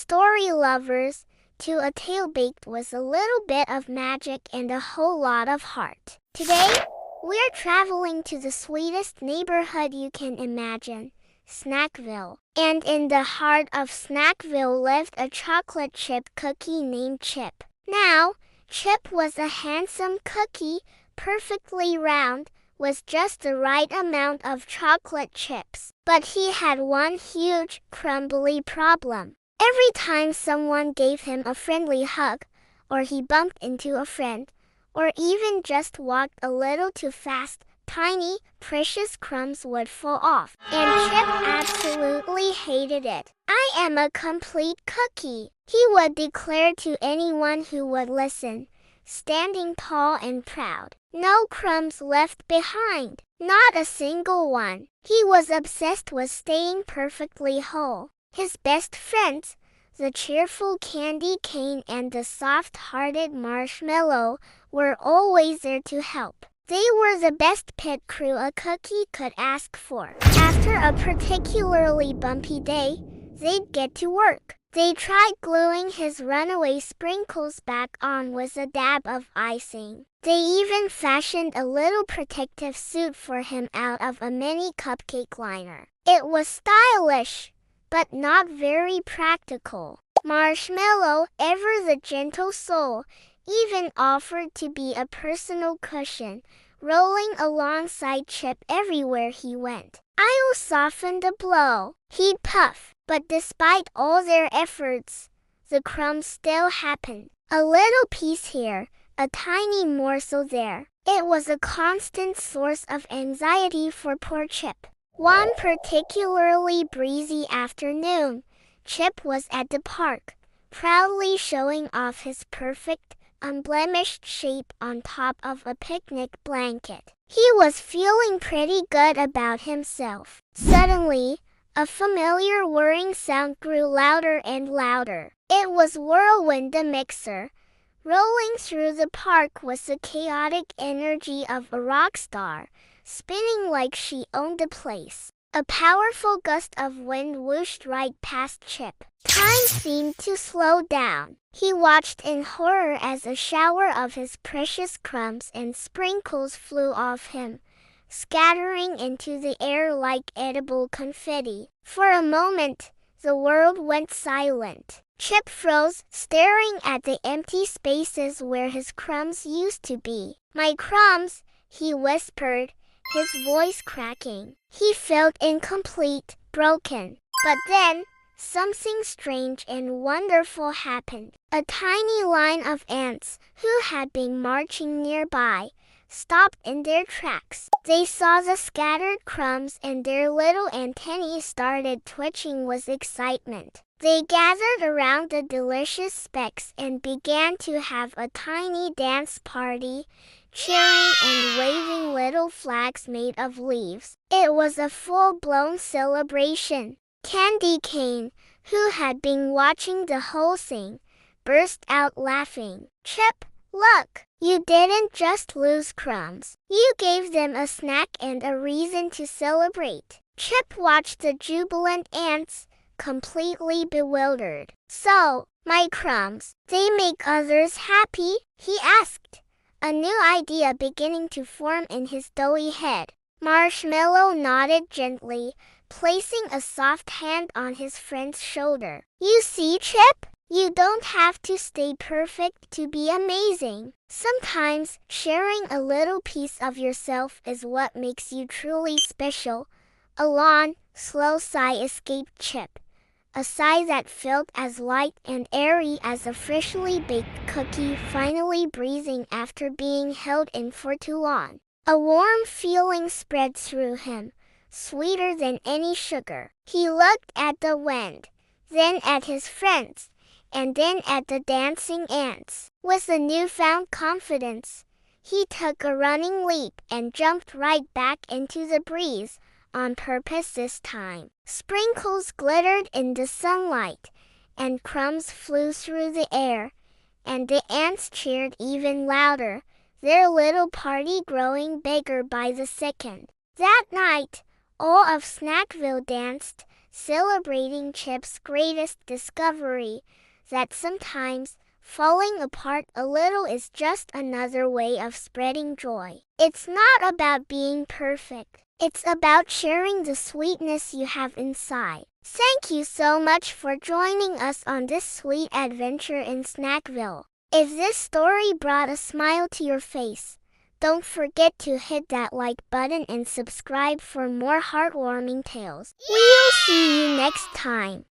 story lovers, to a tale baked with a little bit of magic and a whole lot of heart. Today, we're traveling to the sweetest neighborhood you can imagine, Snackville. And in the heart of Snackville lived a chocolate chip cookie named Chip. Now, Chip was a handsome cookie, perfectly round, with just the right amount of chocolate chips. But he had one huge, crumbly problem. Every time someone gave him a friendly hug, or he bumped into a friend, or even just walked a little too fast, tiny, precious crumbs would fall off. And Chip absolutely hated it. "I am a complete cookie," he would declare to anyone who would listen, standing tall and proud. No crumbs left behind, not a single one. He was obsessed with staying perfectly whole. His best friends, the cheerful candy cane and the soft-hearted marshmallow, were always there to help. They were the best pit crew a cookie could ask for. After a particularly bumpy day, they'd get to work. They tried gluing his runaway sprinkles back on with a dab of icing. They even fashioned a little protective suit for him out of a mini cupcake liner. It was stylish, but not very practical. Marshmallow, ever the gentle soul, even offered to be a personal cushion, rolling alongside Chip everywhere he went. "I'll soften the blow," he'd puff. But despite all their efforts, the crumbs still happened. A little piece here, a tiny morsel there. It was a constant source of anxiety for poor Chip. One particularly breezy afternoon, Chip was at the park, proudly showing off his perfect, unblemished shape on top of a picnic blanket. He was feeling pretty good about himself. Suddenly, a familiar whirring sound grew louder and louder. It was Whirlwind the mixer, rolling through the park with the chaotic energy of a rock star, spinning like she owned the place. A powerful gust of wind whooshed right past Chip. Time seemed to slow down. He watched in horror as a shower of his precious crumbs and sprinkles flew off him, scattering into the air like edible confetti. For a moment, the world went silent. Chip froze, staring at the empty spaces where his crumbs used to be. "My crumbs," he whispered, his voice cracking. He felt incomplete, broken. But then, something strange and wonderful happened. A tiny line of ants, who had been marching nearby, stopped in their tracks. They saw the scattered crumbs and their little antennae started twitching with excitement. They gathered around the delicious specks and began to have a tiny dance party, cheering and waving little flags made of leaves. It was a full-blown celebration. Candy Cane, who had been watching the whole thing, burst out laughing. "Chip, look! You didn't just lose crumbs. You gave them a snack and a reason to celebrate." Chip watched the jubilant ants, completely bewildered. "So, my crumbs, they make others happy?" he asked, a new idea beginning to form in his doughy head. Marshmallow nodded gently, placing a soft hand on his friend's shoulder. "You see, Chip? You don't have to stay perfect to be amazing. Sometimes, sharing a little piece of yourself is what makes you truly special." A long, slow sigh escaped Chip, a sigh that felt as light and airy as a freshly baked cookie finally breathing after being held in for too long. A warm feeling spread through him, sweeter than any sugar. He looked at the wind, then at his friends, and then at the dancing ants. With a newfound confidence, he took a running leap and jumped right back into the breeze, on purpose this time. Sprinkles glittered in the sunlight, and crumbs flew through the air, and the ants cheered even louder, their little party growing bigger by the second. That night, all of Snackville danced, celebrating Chip's greatest discovery, that sometimes falling apart a little is just another way of spreading joy. It's not about being perfect. It's about sharing the sweetness you have inside. Thank you so much for joining us on this sweet adventure in Snackville. If this story brought a smile to your face, don't forget to hit that like button and subscribe for more heartwarming tales. We'll see you next time.